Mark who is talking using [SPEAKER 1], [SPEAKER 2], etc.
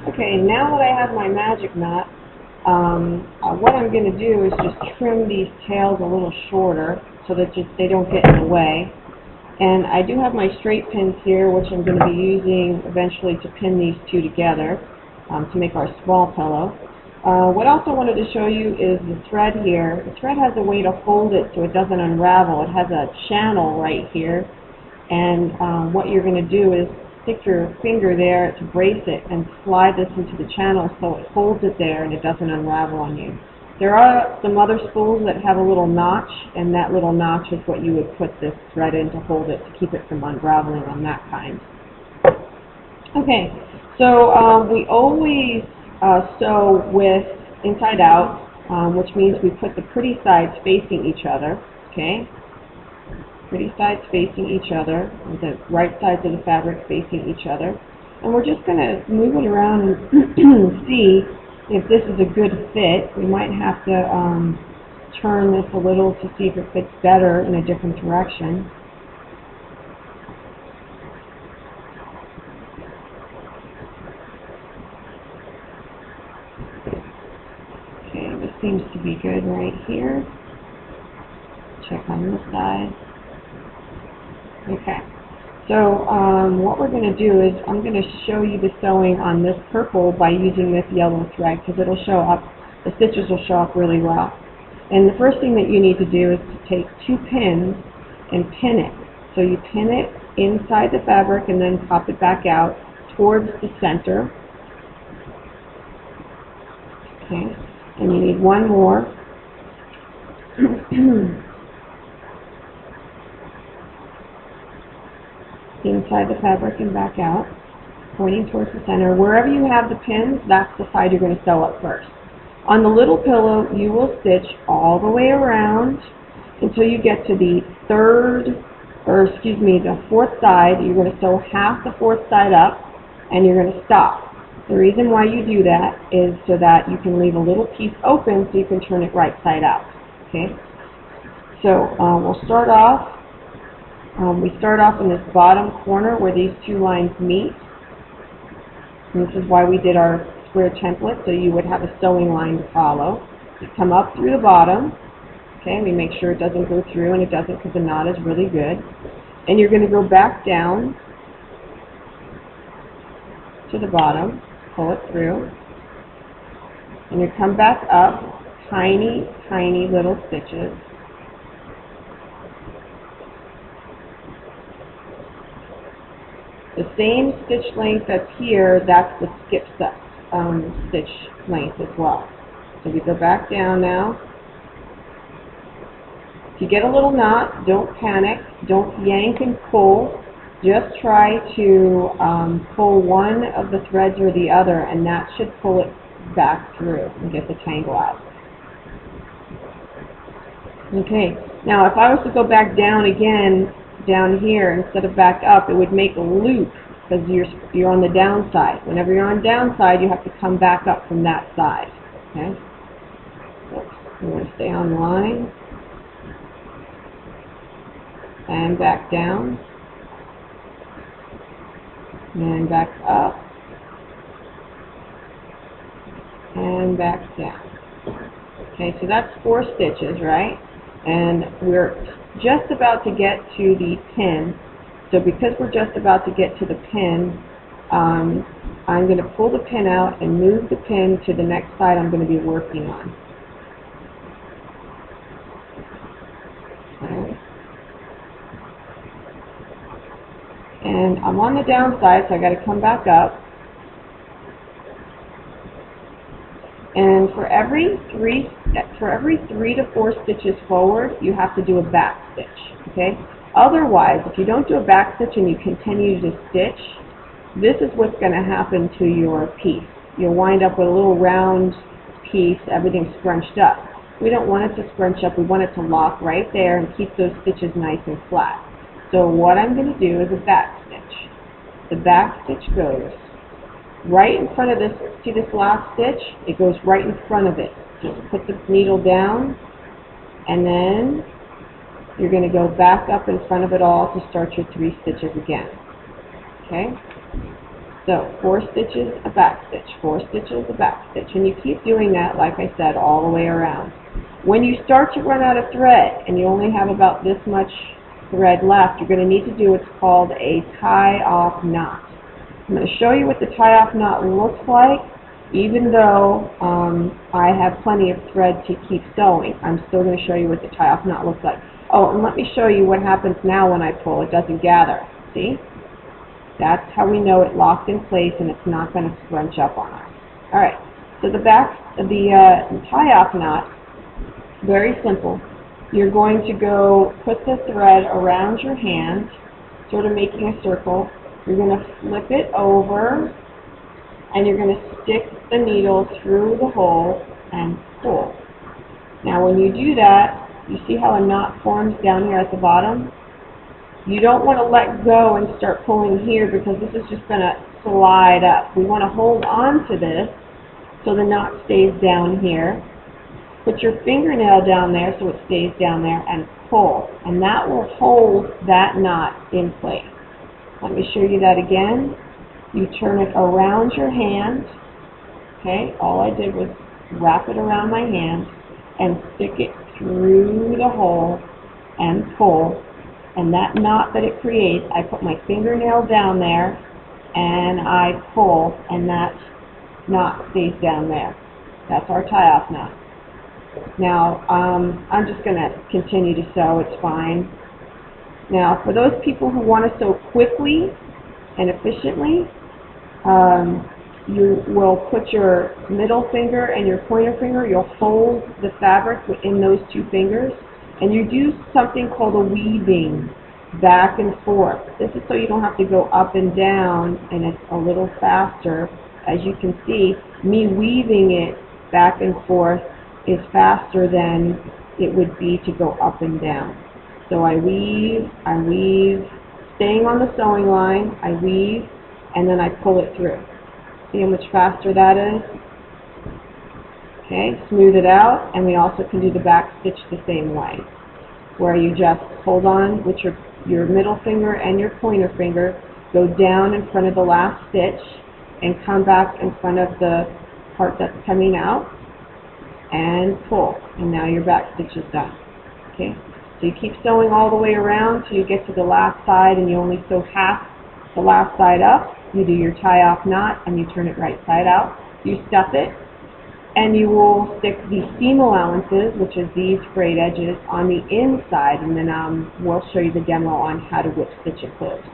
[SPEAKER 1] Okay, now that I have my magic knot, what I'm going to do is just trim these tails a little shorter so that they don't get in the way. And I do have my straight pins here, which I'm going to be using eventually to pin these two together to make our small pillow. What else I wanted to show you is the thread here. The thread has a way to hold it so it doesn't unravel. It has a channel right here, and what you're going to do is stick your finger there to brace it and slide this into the channel so it holds it there and it doesn't unravel on you. There are some other spools that have a little notch, and that little notch is what you would put this thread in to hold it, to keep it from unraveling on that kind. Okay, so we always sew with inside out, which means we put the pretty sides facing each other, okay? Pretty sides facing each other, with the right sides of the fabric facing each other. And we're just going to move it around and see if this is a good fit. We might have to turn this a little to see if it fits better in a different direction. Okay, this seems to be good right here. Check on this side. Okay, so what we're going to do is I'm going to show you the sewing on this purple by using this yellow thread, because it'll show up, the stitches will show up really well. And the first thing that you need to do is to take two pins and pin it. So you pin it inside the fabric and then pop it back out towards the center. Okay, and you need one more. Inside the fabric and back out, pointing towards the center. Wherever you have the pins, that's the side you're going to sew up first. On the little pillow, you will stitch all the way around until you get to the the fourth side. You're going to sew half the fourth side up, and you're going to stop. The reason why you do that is so that you can leave a little piece open so you can turn it right side out. Okay? So we'll start off. We start off in this bottom corner where these two lines meet. And this is why we did our square template, so you would have a sewing line to follow. You come up through the bottom. Okay, we make sure it doesn't go through, and it doesn't because the knot is really good. And you're going to go back down to the bottom, pull it through, and you come back up, tiny, tiny little stitches. The same stitch length that's here, that's the skip stitch length as well. So we go back down now. If you get a little knot, don't panic, don't yank and pull. Just try to pull one of the threads or the other, and that should pull it back through and get the tangle out. Okay, now if I was to go back down again, down here instead of back up, it would make a loop because you're on the downside. Whenever you're on downside, you have to come back up from that side. Okay, so you want to stay on line and back down and back up and back down. Okay, so that's 4 stitches, right? And we're just about to get to the pin. So because we're just about to get to the pin, I'm going to pull the pin out and move the pin to the next side I'm going to be working on. Okay. And I'm on the downside, so I got to come back up. And for every 3 to 4 stitches forward, you have to do a back stitch. Okay? Otherwise, if you don't do a back stitch and you continue to stitch, this is what's going to happen to your piece. You'll wind up with a little round piece, everything scrunched up. We don't want it to scrunch up. We want it to lock right there and keep those stitches nice and flat. So what I'm going to do is a back stitch. The back stitch goes right in front of this. See this last stitch? It goes right in front of it. Just put the needle down, and then you're going to go back up in front of it all to start your 3 stitches again. Okay? So 4 stitches, a back stitch, 4 stitches, a back stitch, and you keep doing that, like I said, all the way around. When you start to run out of thread and you only have about this much thread left, you're going to need to do what's called a tie-off knot. I'm going to show you what the tie-off knot looks like. Even though I have plenty of thread to keep sewing, I'm still going to show you what the tie-off knot looks like. Oh, and let me show you what happens now when I pull. It doesn't gather. See? That's how we know it locked in place and it's not going to scrunch up on us. Alright, so the tie-off knot, very simple. You're going to go put the thread around your hand, sort of making a circle. You're going to flip it over, and you're going to stick the needle through the hole and pull. Now when you do that, you see how a knot forms down here at the bottom? You don't want to let go and start pulling here because this is just going to slide up. We want to hold on to this so the knot stays down here. Put your fingernail down there so it stays down there and pull. And that will hold that knot in place. Let me show you that again. You turn it around your hand. Okay, all I did was wrap it around my hand and stick it through the hole and pull. And that knot that it creates, I put my fingernail down there and I pull, and that knot stays down there. That's our tie-off knot. Now, I'm just going to continue to sew. It's fine. Now, for those people who want to sew quickly and efficiently, you will put your middle finger and your pointer finger, you'll fold the fabric within those two fingers, and you do something called a weaving back and forth. This is so you don't have to go up and down, and it's a little faster. As you can see, me weaving it back and forth is faster than it would be to go up and down. So I weave, staying on the sewing line, I weave, and then I pull it through. See how much faster that is? Okay, smooth it out, and we also can do the back stitch the same way, where you just hold on with your middle finger and your pointer finger, go down in front of the last stitch, and come back in front of the part that's coming out, and pull, and now your back stitch is done. Okay, so you keep sewing all the way around till you get to the last side, and you only sew half the last side up. You do your tie-off knot, and you turn it right side out. You stuff it, and you will stick the seam allowances, which is these frayed edges, on the inside, and then we'll show you the demo on how to whip stitch it closed.